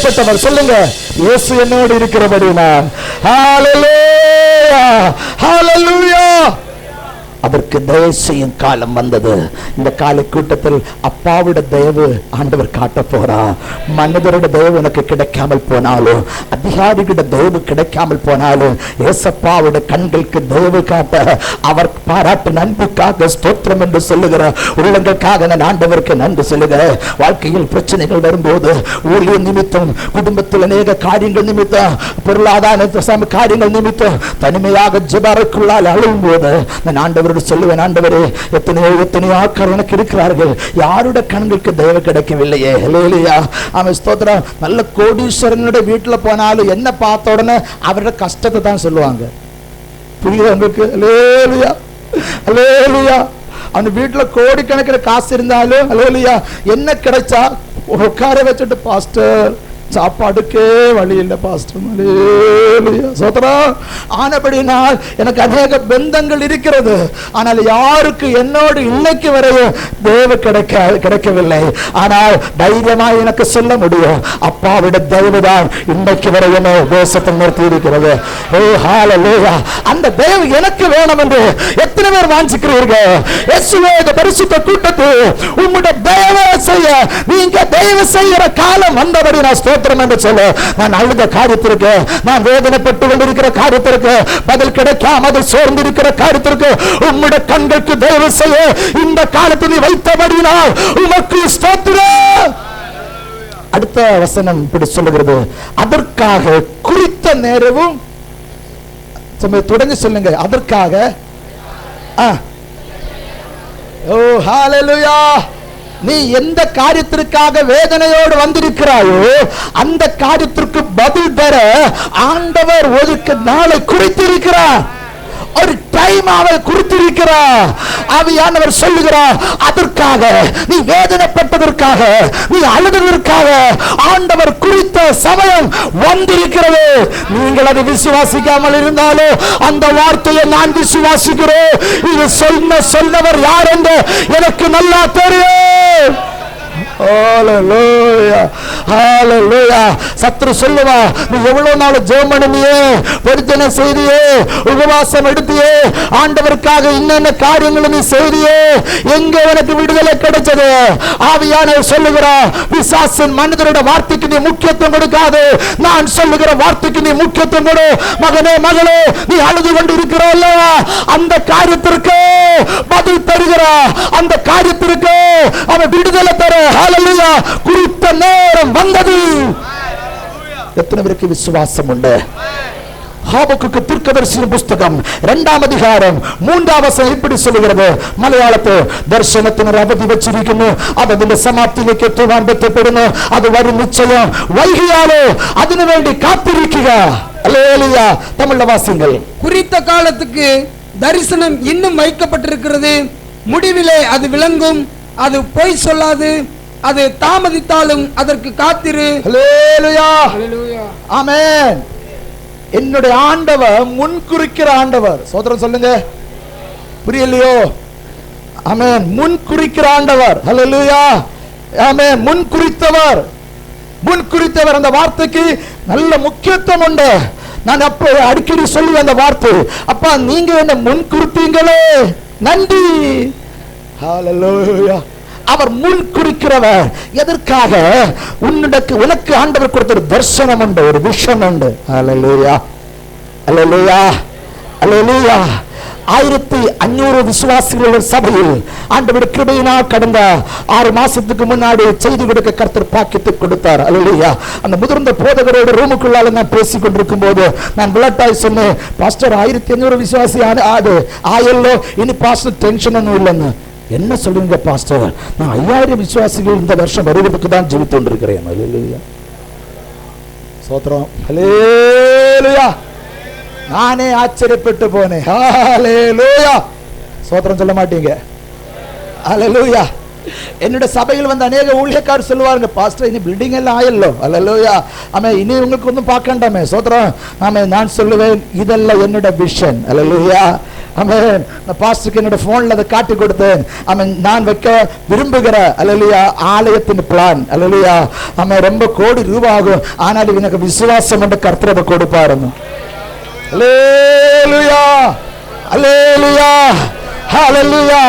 ரட்சிக்கப்பட்டவர். சொல்லுங்க, இயேசு என்னோடு இருக்கிறபடினால். ஹல்லேலூயா, ஹல்லேலூயா. அதற்கு தயவு செய்யும் காலம் வந்தது. இந்த காலை கூட்டத்தில் அப்பாவோட தயவு ஆண்டவர் காட்ட போறா. மனிதரோட தயவு உனக்கு கிடைக்காமல் போனாலும், அதிகாரிகளோட தயவு கிடைக்காமல் போனாலும், ஏசப்பாவோட கண்களுக்கு தயவு காட்ட, அவர் பாராட்டு நன்மைக்காக ஸ்தோத்திரம் என்று சொல்லுகிற உள்ளங்களுக்காக நான் ஆண்டவருக்கு நன்றி சொல்லுகிறேன். வாழ்க்கையில் பிரச்சனைகள் வரும்போது, ஊழிய நிமித்தம், குடும்பத்தில் அநேக காரியங்கள் நிமித்தம், பொருளாதார காரியங்கள் நிமித்தம் தனிமையாக ஜெபருக்குள்ளால் அழுவும் போது நான் ஆண்டவர் சொல்லுவேன், ஆண்டவரே, எத்தனையோ ஆட்கள் எனக்கு இருக்கிறார்கள், யாருடைய கண்களுக்கு தயவு கிடைக்கவில்லையே. ஹல்லேலூயா, ஆமென், ஸ்தோத்திரம். நல்ல கோடீஸ்வரனுடைய வீட்டில் போனாலும் என்ன பார்த்த உடனே அவரோட கஷ்டத்தை தான் சொல்லுவாங்க. புரியுது உங்களுக்கு? ஹல்லேலூயா, ஹல்லேலூயா. அவன் வீட்டில் கோடிக்கணக்கில் காசு இருந்தாலும், ஹல்லேலூயா, என்ன கிடைச்சா உட்கார வச்சுட்டு, பாஸ்டர் சாப்பாடுக்கே வழி இல்லை பாஸ்டர். ஆனபடினால் எனக்கு அநேக பந்தங்கள் இருக்கிறது, ஆனால் யாருக்கு என்னோடு இன்னைக்கு வரையும் தேவ கிடைக்கவில்லை. ஆனால் தைரியமாக எனக்கு சொல்ல முடியும், அப்பாவிட தெய்வதான் இன்னைக்கு வரையும் தேசத்தை நிறுத்தி இருக்கிறது. ஓ ஹல்லேலூயா. அந்த தேவ எனக்கு வேணும் என்று எத்தனை பேர் வாஞ்சிக்கிறீர்கள்? இயேசுவே, இந்த பரிசுத்த கூட்டத்தில் உம்முடைய தயவு செய்ய, நீங்க தயவு செய்கிற காலம் வந்தபடி நான் என்று சொல்ல, நான் அழுத காரியத்திற்கு, நான் வேதனைப்பட்டு கொண்டிருக்கிற காரியத்திற்கு, பதில் கிடைக்காமல் சோர்ந்திருக்கிற காரியத்திற்கு உம்முடைய கண்களுக்கு தயவு செய்ய இந்த காலத்தில் வைத்தபடினால் உமக்கு ஸ்தோத்திரம். அடுத்த வசனம் இப்படி சொல்லுகிறது, அதற்காக குறித்த நேரமும், தொடங்கி சொல்லுங்க, அதற்காக. ஓ ஹல்லேலூயா. நீ எந்த காரியத்திற்காக வேதனையோடு வந்திருக்கிறாயோ அந்த காரியத்திற்கு பதில் பெற ஆண்டவர் ஒதுக்கு நாளை குறித்திருக்கிறார், ஒரு டைம் அவர் குறித்திருக்கிறார். ஆவியானவர் சொல்லுகிறார், அதற்காக, நீ வேதனைப்பட்டதற்காக, நீ அழுததற்காக ஆண்டவர் குறித்த சமயம் வந்திருக்கிறது. நீங்கள் அதை விசுவாசிக்காமல் இருந்தாலும் அந்த வார்த்தையை நான் விசுவாசிக்கிறேன். இது சொன்னவர் யார் என்று எனக்கு நல்லா தெரியும். ஹல்லேலூயா, ஹல்லேலூயா. சத்துரு சொல்லுவா, நீ எவ்வளவு நாள் ஜெபம் பண்ணியே, பொருத்தனை செய்தியே, உபவாசம் எடுத்தியே, ஆண்டவருக்காக இன்னென்ன காரியங்களை நீ செய்தியே, எங்க உனக்கு விடுதலை கிடைச்சது? ஆவியானவர் சொல்லுகிறார், பிசாசின் மனிதரோட வார்த்தைக்கு நீ முக்கியத்துவம் கொடுக்காது, நான் சொல்லுகிற வார்த்தைக்கு நீ முக்கியத்துவம் கொடு. மகனே, மகளே, நீ அழுது கொண்டு இருக்கிறாய், அந்த காரியத்திற்கு பதில் தருகிறா, அந்த காரியத்திற்கு அவன் விடுதலை தர. ஹல்லேலூயா. குறித்த நேரம் வந்தது. எத்தனை பேருக்கு விசுவாசம் உண்டு? ஹாபக்குக்கு தீர்க்கதரிசியின் புஸ்தகம் 2ஆம் அதிகாரம் 3ஆம் வசனம் இப்படி சொல்லுகிறது. மலையாளத்தில் தரிசனத்தினர் அவதி வச்சிருக்கணும், അതിന്റെ സമാപ്തിയിലേക്ക് എത്തുവാൻ ബന്ധപ്പെടുന്നു, അത് വരും നിശ്ചയം, വൈകിയാലോ അതിനു വേണ്ടി കാത്തിരിക്കുക. ഹല്ലേലൂயா. தமிழ்ல வாசிங்கள். குறித்த காலத்துக்கு தரிசனம் இன்னும் வைக்கப்பட்டிருக்கிறது, முடிவிலே அது விளங்கும், அது பொய் சொல்லாது, அது தாமதித்தாலும் அதற்கு காத்திரு. ஹல்லேலூயா, ஆமென். என்னுடைய ஆண்டவர் முன்குறிக்கிற ஆண்டவர். சோதரன் சொல்லுங்க, புரியலையோ? ஆமென். முன்குறிக்கிற ஆண்டவர். ஹல்லேலூயா, ஆமென். முன்குறித்தவர், முன்குறித்தவர். அந்த வார்த்தைக்கு நல்ல முக்கியத்துவம் உண்டு. நான் அப்ப அடிக்கடி சொல்லுவேன் அந்த வார்த்தை, அப்பா நீங்க என்ன முன்குறித்தீங்களே, நன்றி. ஹல்லேலூயா. அவர் முன் குறிக்கிறவர். எதற்காக? உனக்கு ஆண்டவர் கொடுத்த ஒரு தரிசனம் உண்டு, ஒரு விஷன் உண்டு. ஹல்லேலூயா, ஹல்லேலூயா, ஹல்லேலூயா. 1500 விசுவாசிகள் சபையில் ஆண்டவர் கிருபையினால் கடந்த 6 மாசத்துக்கு முன்னாடி செய்தி கொடுக்க கர்த்தர் பாக்கியத்தை கொடுத்தார். அல்லேலூயா. அந்த முதிர்ந்த போதகரோட ரூமுக்குள்ளால நான் பேசிக் கொண்டிருக்கும் போது நான் விளட்டாய் சொன்னேன், பாஸ்டர் 1500 விசுவாசி ஆயல்லோ, இனி பாஸ்டர் டென்ஷன் ஒன்றும் இல்லைன்னு. என்ன சொல்லுங்க பாஸ்டர், நான் 5000 விசுவாசிகள் இந்த வருஷம் வருவதற்கு தான் ஜெபித்து கொண்டிருக்கிறேன். அல்லேலூயா, ஸ்தோத்திரம். அல்லேலூயா. நானே ஆச்சரியப்பட்டு போனேன். ஹல்லேலூயா, ஸ்தோத்திரம் சொல்ல மாட்டீங்க? அல்லேலூயா. என்னுடைய சபையில் வந்து அநேக ஊழியக்காரர் சொல்லுவாங்க, பாஸ்டர் இனி பில்டிங் எல்லாம் ஆயல்லோ. அல்லேலூயா, ஆமே, இனி உங்களுக்கு ஒன்றும் பார்க்கண்டாமே. ஸ்தோத்திரம். ஆமே, நான் சொல்லுவேன், இதெல்லாம் என்னோட விஷன். அல்லேலூயா, ஆமென். நான் பாஸ்டருக்கு என்னோட போன்ல அதை காட்டி கொடுத்தேன். ஆமென். நான் வைக்க விரும்புகிற அல்லேலூயா ஆலயத்தின் பிளான் அல்லேலூயா. ஆமென். ரொம்ப கோடி ரூபாய் ஆகும், ஆனால் எனக்கு விசுவாசம் என்று கர்த்தர் கொடுப்பாருங்க. அல்லேலூயா அல்லேலூயா ஹalleluya.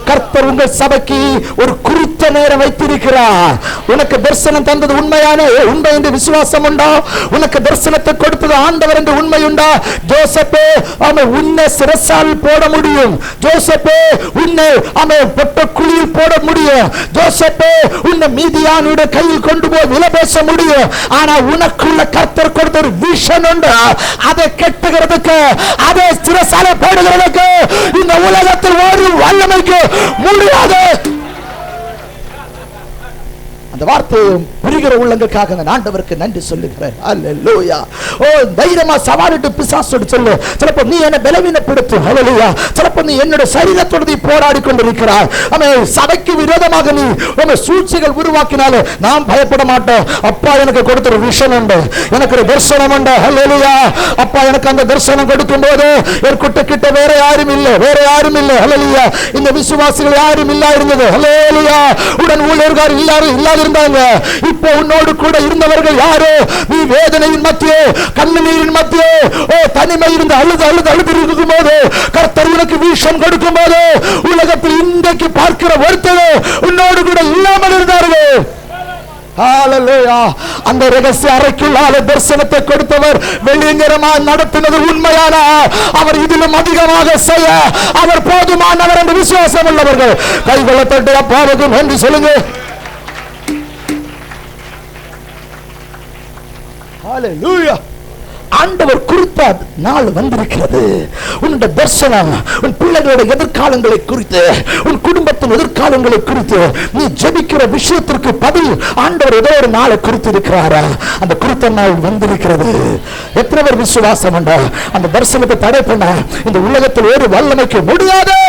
கர்த்தர் உங்கள் சபைக்கு ஒரு குறித்த நேரம் வைத்திருக்கிறார். உனக்கு தரிசனம் தந்தது உண்மையான உண்மை என்று விசுவாசம் உண்டா? உனக்கு தரிசனத்தை கொடுத்தது ஆண்டவர் என்று உண்மை உண்டா? ஜோசப்பே, அவன் உன்னை சிரசால் போட முடியும். ஜோசப்பே, உன்னை அவன் பொட்ட குழியில் போட முடியும். ஜோசப்பே, உன்னை மீதியானுடைய கையில் கொண்டு போய் விலை பேச முடியும். ஆனா உனக்குள்ள கர்த்தர் கொடுத்த ஒரு விஷன் உண்டு. அதை கெட்டுகிறதுக்கு, அதை சிரசால போடுகிறதுக்கு இந்த உலகத்தில் ஒரு வல்லமைக்கு முடியாது. அந்த வார்த்தையை புரிகிற உள்ளங்களுக்காக நான் ஆண்டவருக்கு நன்றி சொல்லுகிறேன். அல்லேலூயா. ஓ, தைரியமா சவாலிட்டு பிசாசோடு சொல்லு. சிலப்போ நீ என்ன பலவீனப்படுத்து. அல்லேலூயா. சிலப்போ நீ என்னோட சரீரத்தோடு நீ போராடி கொண்டிருக்கிறாய். ஆமென். சபைக்கு விரோதமாக நீ உங்க சூழ்ச்சிகள் உருவாக்கினாலே நான் பயப்பட மாட்டேன். அப்பா எனக்கு கொடுத்த ஒரு விஷன் உண்டு, எனக்கு ஒரு தரிசனம் உண்டு. அல்லேலூயா. அப்பா எனக்கு அந்த தரிசனம் கொடுக்கும் போது என் கிட்ட வேற யாரும் இல்லை, வேற யாரும் இல்லை. அல்லேலூயா. இந்த விசுவாசிகள் யாரும் இல்லா இருந்தது. அல்லேலூயா. உடன் ஊழியர்கள் இல்லாத இருந்தாங்க. இப்போ உன்னோடு கூட இருந்தவர்கள் யாரோ? நீ வேதனையின் மத்தியே, கண்ணீரின் மத்தியே, ஓ தனிமை இருந்து அழுது இருக்கும் போது கர்த்தர் உனக்கு விஷன் கொடுக்கும் போது உலகத்தில் இன்றைக்கு பார்க்கிற ஒருத்தர் உன்னோடு கூட இல்லாமல் இருந்தார்கள். ஹalleluya. அந்த ரகசிய அறைக்குள்ளால தரிசனத்தை கொடுத்தவர் வெளியங்கரமாக நடத்தினது உண்மையான அவர் இதிலும் அதிகமாக செய்ய அவர் போதுமானவர் என்று விசுவாசம் உள்ளவர்கள் கைகளை தட்டி அப்பாவுக்கு நன்றி சொல்லுங்க. ஹalleluya. ஆண்டவர் குறித்த நாள் வந்திருக்கிறது. உன்னுடைய தரிசனம் உன் பிள்ளைகளுடைய எதிர்காலங்களை குறித்து, உன் குடும்பத்தின் எதிர்காலங்களை குறித்து நீ ஜெபிக்கிற விஷயத்திற்கு பதில் ஆண்டவர் ஏதோ ஒரு நாளை குறித்து இருக்கிறாரா? அந்த குறித்த நாள் வந்திருக்கிறது. எத்தனை பேர் விசுவாசம் உண்டா? அந்த தரிசனத்தை தடை பண்ண இந்த உலகத்தில் ஒரு வல்லமைக்கு முடியாது.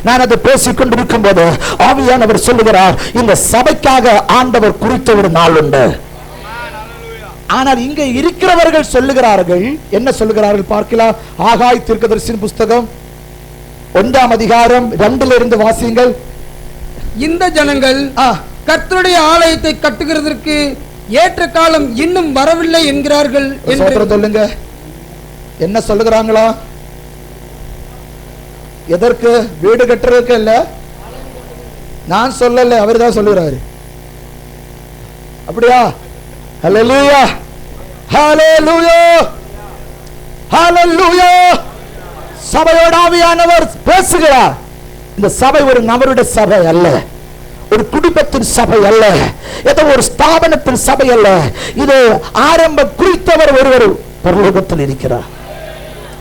நான் அதை பேசிக் கொண்டிருக்கும் போது ஆவியானவர் சொல்லுகிறார், இந்த சபைக்காக ஆண்டவர் குறித்த ஒரு நாள் உண்டு. ஆனால் இங்க இருக்கிறவர்கள் சொல்லுகிறார்கள், என்ன சொல்லுகிறார்கள் பார்க்கலாம். ஆகாய் தீர்க்கதரிசியின் புஸ்தகம் 1ஆம் அதிகாரம் 2 இருந்து வாசியுங்கள். இந்த ஜனங்கள் கர்த்தருடைய ஆலயத்தை கட்டுகிறதற்கு ஏற்ற காலம் இன்னும் வரவில்லை என்கிறார்கள் என்று சொல்லுங்க. என்ன சொல்லுகிறாங்களா? எதற்கு? வீடு கட்டுறதுக்கு இல்ல, நான் சொல்லல, அவர் தான் சொல்லுகிறாரு. அப்படியா? ஹalleluya ஹalleluya ஹalleluya. சபையோட ஆவியானவர் பேசுகிறார். இந்த சபை ஒரு நபருடைய சபை அல்ல, ஒரு குடும்பத்தின் சபை அல்ல, ஏதோ ஒரு ஸ்தாபனத்தின் சபை அல்ல. இது ஆரம்ப குறித்தவர் ஒருவர் பரலோகத்தில் இருக்கிறார்.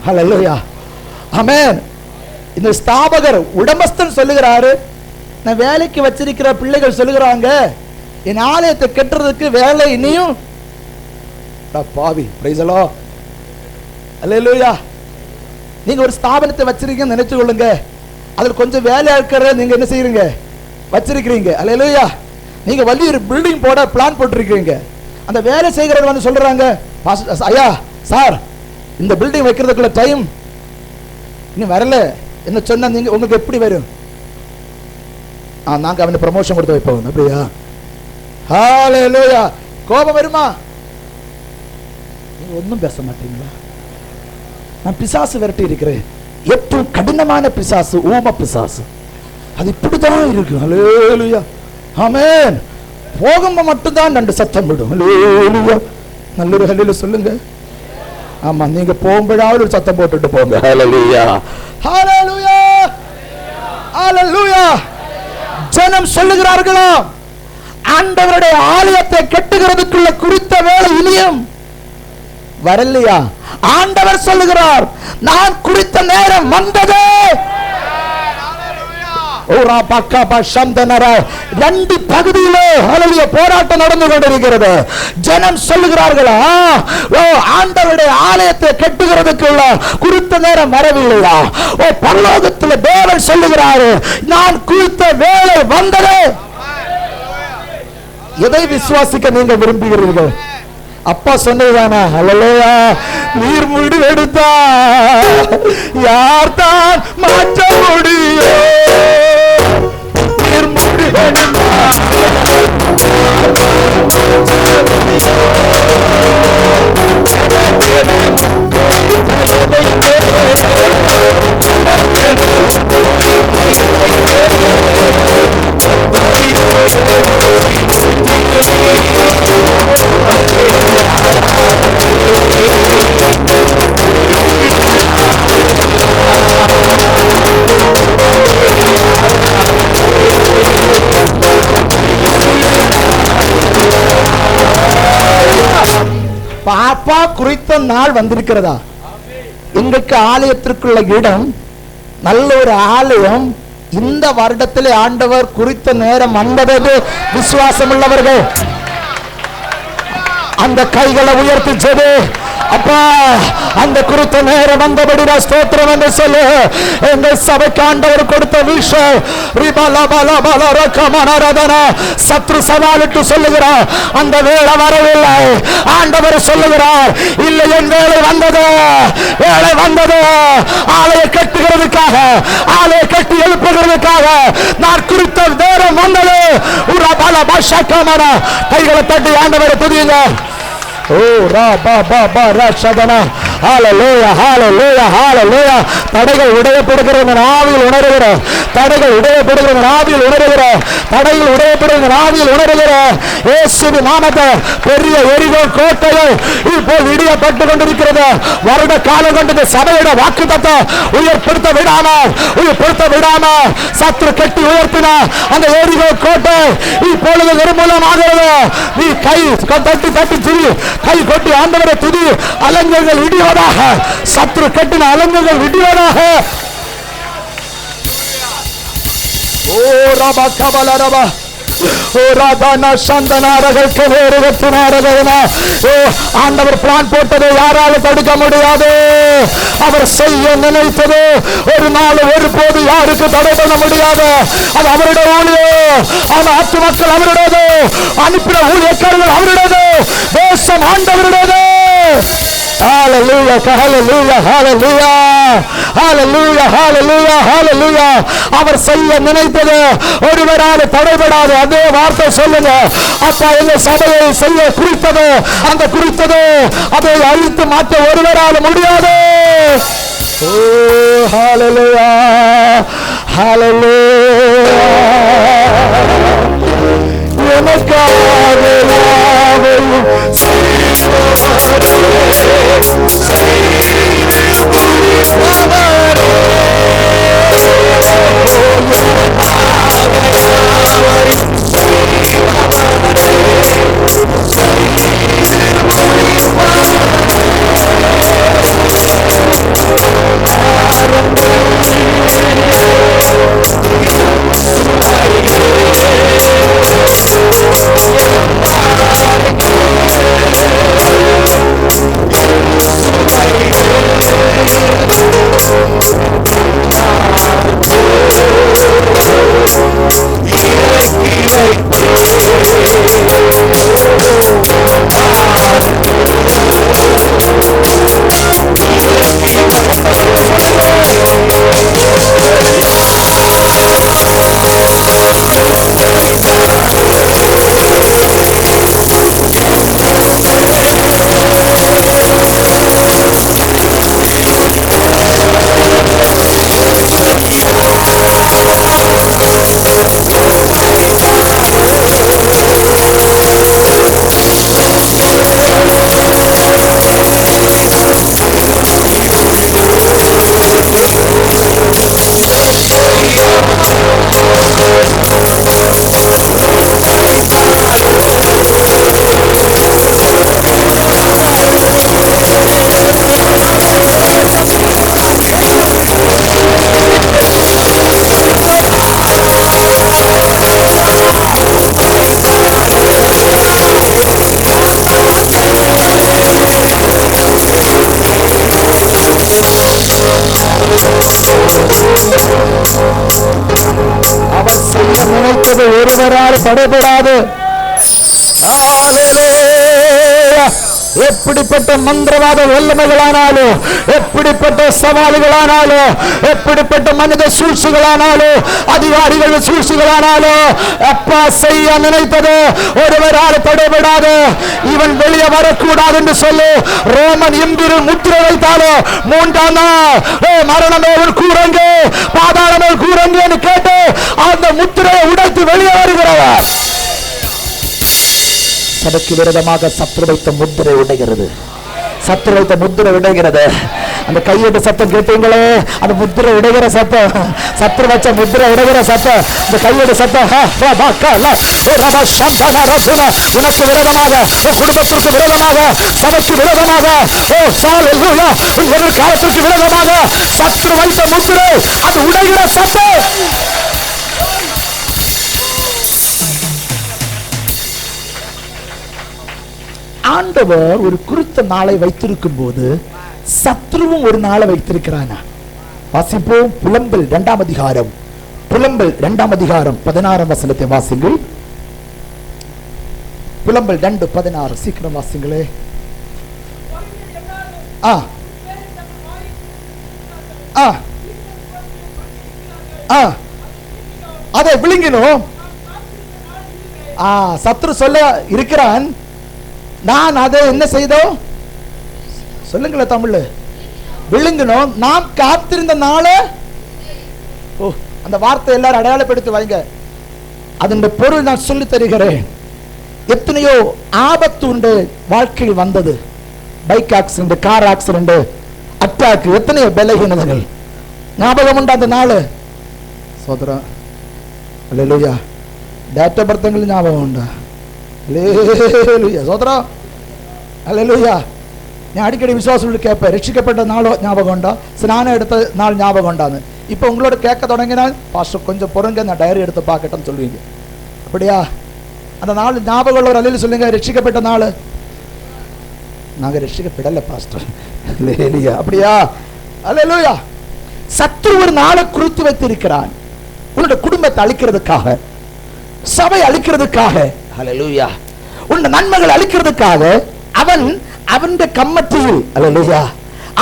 ஹalleluya ஆமென். இந்த ஸ்தாபகர் உடமஸ்தன் சொல்லுகிறாரு, நான் வேலைக்கு வச்சிருக்கிற பிள்ளைகள் சொல்லுகிறாங்க என் ஆலயத்தை கட்டுறதுக்கு வேலை இனியும் பாவி. Praise the Lord. அல்லேலூயா. நீங்க ஒரு ஸ்தாபனத்தை வச்சிருக்கீங்கன்னு நினைச்சு கொள்ளுங்க. அதுல கொஞ்சம் வேலை இருக்கிற நீங்க என்ன செய்யறீங்க? வச்சிருக்கிறீங்க. அல்லேலூயா. நீங்க വലിയ ஒரு பில்டிங் போட பிளான் போட்டுருக்கீங்க. அந்த வேலை செய்கிறவர் வந்து சொல்றாங்க, ஐயா சார் இந்த பில்டிங் வைக்கிறதுக்குள்ள டைம் இன்னும் வரல என்ன சொன்னா நீங்க உங்களுக்கு எப்படி வரும்? நாங்க அவனுக்கு ப்ரமோஷன் கொடுத்து வைப்போம். அப்படியா? ஹalleluya. கோபம் வருமா? நீங்க ஒன்றும் பேச மாட்டீங்களா? நான் பிசாசு விரட்டி இருக்கிறேன். ഏറ്റവും கடினமான பிசாசு ஊம பிசாசு. அது இப்படிதான் இருக்கு. ஹalleluya ஆமென். போகும்ப மட்டும்தான் ரெண்டு சத்தம் விடும். ஹalleluya. நல்லொரு ஹalleluya சொல்லுங்க. ஆமா, நீங்க போகும்போதாவது ஒரு சத்தம் போட்டுட்டு போங்க. ஹalleluya ஹalleluya ஹalleluya. ஜனம் சொல்லுகிறார்களா, ஆண்டவருடைய ஆலயத்தை கட்டுகிறதுக்குள்ள குறித்த வேலை இனியும் வரலையா? ஆண்டவர் சொல்லுகிறார், நான் குறித்த நேரம் வந்தது. ரெண்டு பகுதியிலே போராட்டம் நடந்து கொண்டிருக்கிறது. ஜனம் சொல்லுகிறார்களா, ஆண்டவருடைய ஆலயத்தை கட்டுகிறதுக்குள்ள குறித்த நேரம் வரவில்லையா? ஓ, பரலோகத்தில் தேவன் சொல்லுகிறாரு, நான் குறித்த வேலை வந்தது. எதை விசுவாசிக்க நீங்க விரும்புகிறீர்கள்? அப்பா சொன்னதுதானே, அல்லேலூயா. நீர் முடிவெடுத்தா யார் தான் மாற்ற முடியும்? நீர் முடிவெடுத்தா பாப்பா குறித்த நாள் வந்திருக்கிறதா? எங்களுக்கு ஆலயத்திற்குள்ள இடம், நல்ல ஒரு ஆலயம் இந்த வருடத்திலே ஆண்டவர் குறித்த நேரம் வந்தது. விசுவாசம் உள்ளவர்கள் அந்த கைகளை உயர்த்தி ஜெபி, அப்பா அந்த குறித்த நேரம் வந்தபடி நான் ஸ்தோத்திரம் என்று சொல்லு. எங்கள் சபைக்கு ஆண்டவர் கொடுத்த விஷயம் சத்ரு சவாலிட்டு சொல்லுகிறார், அந்த வேலை வரவில்லை. ஆண்டவர் சொல்லுகிறார், இல்லை என் வேலை வந்தது, வேலை வந்தது. ஆலய கட்டுகிறதுக்காக, ஆலய கட்டி எழுப்புகிறதுக்காக நான் குறித்த நேரம் வந்தது. கைகளை தட்டி ஆண்டவரை துதியுங்க. ஓ ரா பா பா பா ரா சதனா. ஹalleluya ஹalleluya ஹalleluya. தடைகள் உடையப்படுகிற ஆவியில் உணர்கிறோம், தடைகள் உடையப்படுகிற ஆவியில் உணர்கிறோம், தடைகள் உடையப்படுகிற ஆவியில் உணர்கிறோம். இயேசுவின் நாமத்தில் பெரிய எரிகோ கோட்டையை இப்போது இடியப்பட்டு கொண்டிருக்கிறது. வருட காலம் கொண்டு சபையோட வாக்குத்தத்தம் உயர்ப்படுத்த விடாமல், உயர்ப்படுத்த விடாமல் சத்துரு கட்டி உயர்த்தின அந்த எரிகோ கோட்டை இப்பொழுது நிர்மூலமாகிறது. நீ கை தட்டி தட்டி திரி, கை கொட்டி ஆண்டவரை துதி. அலங்கங்கள் விடுவதாக, சத்துரு கட்டின அலங்கங்கள் விடுவதாக. ஓ ரபா கபல ரபா. ஆண்டவர் பிளான் போட்டதை யாராலும் தடுக்க முடியாது. அவர் செய்ய நினைத்தது ஒரு நாள் ஒருபோது யாருக்கு தடை பண்ண முடியாது. அது அவருடைய ஊழியம். அந்த ஆத்து மக்கள் அவருடையது, அனுப்பின ஊழியக்காரர்கள் அவருடையது, தேசம் ஆண்டவருடையது. Hallelujah, hallelujah, hallelujah, hallelujah, hallelujah, hallelujah. அவர் செய்ய நினைத்தது ஒருவரால் தடைபடாது. அதே வார்த்தை சொல்லுங்க. அப்பா எங்க சபையை செய்ய குறித்தது, அந்த குறித்தது அதை அழித்து மாற்ற ஒருவரால் முடியாது. ஓ hallelujah, hallelujah. எனக்காக யாவையும் அவர் செய்ய நினைத்தது ஒருவரால் தடைபடாது. எப்படிப்பட்ட மந்திரவாத வல்லமைகளானாலும், எப்படிப்பட்ட சவால்களானாலும், எப்படிப்பட்ட மனித சூழ்ச்சிகளானாலும், அதிகாரிகள் சூழ்ச்சிகளானாலும், அப்பா செய்ய நினைத்தது ஒருவரால் தடைபடாது. இவன் வெளியே வரக்கூடாது என்று சொல்லி ரோமன் எம்பிரு முத்திரை வைத்தாலும் 3ஆம் நாள் மரணமே கூறங்க, பாதாளமே கூறங்க என்று கேட்டு அந்த முத்திரையை உடைத்து வெளியே வருகிறவர். சபைக்கு விரோதமாக சத்துரு வைத்த முத்திரை உடைகிறது. சத்துரு வைத்த முத்திரை உடைகிறது. அந்த கையெட்டு சத்தம் கேட்டீங்களே, அந்த முத்திரை உடைகிற சத்தம், சத்துரு வச்ச முத்திரை உடைகிற சத்தம், இந்த கையெட்டு சத்தம். உனக்கு விரோதமாக, குடும்பத்திற்கு விரோதமாக, சபைக்கு விரோதமாக, எதிர்காலத்திற்கு விரோதமாக சத்துரு வைத்த முத்திரை அது உடைகிற சத்தம். ஆண்டவர் ஒரு குறித்த நாளை வைத்திருக்கும் போது சத்ருவும் ஒரு நாளை வைத்திருக்கிறானா? வாசிப்போம். புலம்பல் 2ஆம் அதிகாரம், புலம்பல் 2ஆம் அதிகாரம் 16ஆம் வசனத்தை வாசிங்கள். புலம்பல் 2:16 சீக்கிரம் வாசிங்களே. அதை விழுங்கினோம். சத்ரு சொல்ல இருக்கிறான், நான் அதை என்ன செய்தோம் சொல்லுங்கள தமிழ்ல, விழுங்கினோம். நாம் காத்திருந்த நாள, அந்த வார்த்தை எல்லாரும் அடையாளப்படுத்தி வைங்க. அதன் பொருள் நான் சொல்லி தருகிறேன். எத்தனையோ ஆபத்து உண்டு வாழ்க்கையில் வந்தது. Bike accident, car accident, attack, எத்தனையோ பலகீனங்கள். ஞாபகம் உண்டு அந்த நாள் சோதரா? அல்லேலூயா. டேட் ஆஃப் பர்த் ஞாபகம் உண்டா? அல்லேலூயா சோதரா, அல்லேலூயா. நான் அடிக்கடி விசுவாசம் கேட்பேன், ரட்சிக்கப்பட்ட நாளோ ஞாபகம் உண்டா, ஸ்நானம் எடுத்த நாள் ஞாபகம் உண்டான்னு. இப்போ உங்களோட கேட்க தொடங்கினால், பாஸ்டர் கொஞ்சம் பொறுங்க, நான் டைரி எடுத்து பார்க்கட்டும்னு சொல்லுவீங்க. அப்படியா? அந்த நாள் ஞாபகம் உள்ள ஒரு அல்லேலூயா சொல்லுங்க. ரட்சிக்கப்பட்ட நாள். நாங்கள் ரட்சிக்கப்படலை பாஸ்டர். அல்லேலூயா. அப்படியா? அல்லேலூயா. சத்ரு ஒரு நாளை குறித்து வைத்திருக்கிறான், உன்னுடைய குடும்பத்தை அழிக்கிறதுக்காக, சபை அழிக்கிறதுக்காக, அல்லேலூயா, உன்னுடைய நன்மைகள் அழிக்கிறதுக்காக. அவன் கம்மட்டியில், அல்லேலூயா,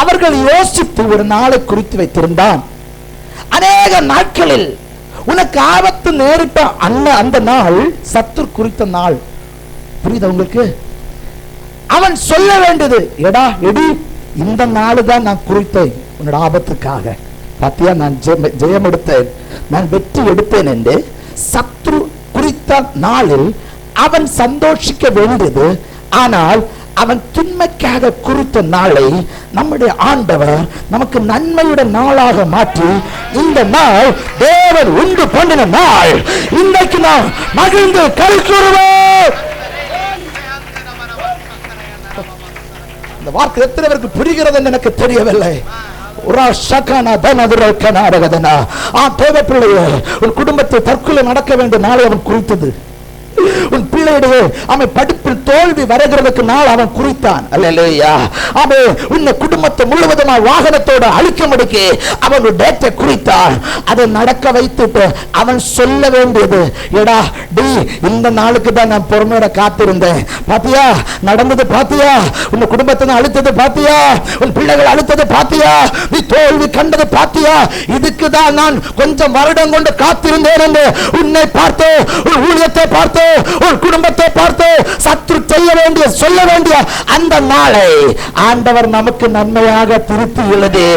அவர்கள் யோசித்து ஒரு நாளை குறித்து வைத்திருந்தான். அநேக நாட்களில் உனக்கு ஆபத்து நேரிட்ட அந்த நாள் சத்துரு குறித்த நாள். புரியுதா உங்களுக்கு? அவன் சொல்ல வேண்டியது, எடா எடி, இந்த நாள் தான் நான் குறித்தேன் உன்னோட ஆபத்துக்காக. பாத்தியா, நான் ஜெயம் எடுத்தேன், நான் வெற்றி எடுத்தேன் என்று சத்ரு குறித்த நாளில் அவன் சந்தோஷிக்க வேண்டியது. ஆனால் அவன் துன்மைக்காக குறித்த நாளை நம்முடைய ஆண்டவர் நமக்கு நன்மையுடைய நாளாக மாற்றி, இந்த நாள் தேவன் உண்டு பண்ணின நாள், இன்றைக்கு நாம் மகிழ்ந்து கழிக்கிறோம். இந்த வார்த்தை எத்தனை பேருக்கு புரிகிறது என்று எனக்கு தெரியவில்லை. உன் குடும்பத்தை தற்கொலை நடக்க வேண்டிய நாளை அவன் குறித்தது. உன் பிள்ளையுடைய அவன் படிப்பில் தோல்வி வருகிறதுக்கு நாள் அவன் குறித்தான். அல்லேலூயா. அவன் உன்னை குடும்பத்தை முழுவதுமா வாகனத்தோட அழிக்கும்படிக்கு அவன் டேட்டை குறித்தான். அதை நடக்க வைத்துட்டு அவன் சொல்ல வேண்டியது, எடா டி, இந்த நாளுக்கு தான் நான் பொறுமையோட காத்திருந்தேன். பாத்தியா நடந்தது, பாத்தியா உன் குடும்பத்தை அழுத்தது, பாத்தியா உன் பிள்ளைகள் அழுத்தது, பாத்தியா நீ தோல்வி கண்டது, பாத்தியா இதுக்கு தான் நான் கொஞ்சம் வருடம் கொண்டு காத்திருந்தேன் என்று உன்னை பார்த்து, உன் ஊழியத்தை பார்த்து, ஒரு குடும்பத்தை பார்த்து சத்துரு செய்ய வேண்டிய சொல்ல வேண்டிய அந்த நாளை ஆண்டவர் நமக்கு நன்மையாக திருத்தி எழுதி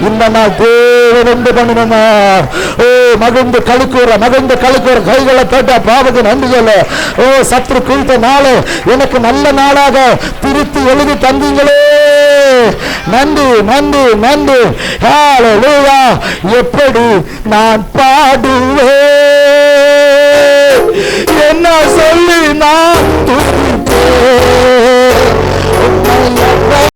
இந்த நாள் தேவன் பண்ணினார். ஓ மகிழ்ந்து கழுக்கூற, மகிழ்ந்து கழுக்கூற, கைகளை போட்டா பாவக்கு நன்றி சொல்ல. ஓ சத்துரு குறித்த நாளை எனக்கு நல்ல நாளாக திருத்தி எழுதி தந்தீங்களே, நன்றி நன்றி நன்றி. ஹல்லேலூயா. எப்படி நான் பாடுவேன், என்ன சொல்லி நான்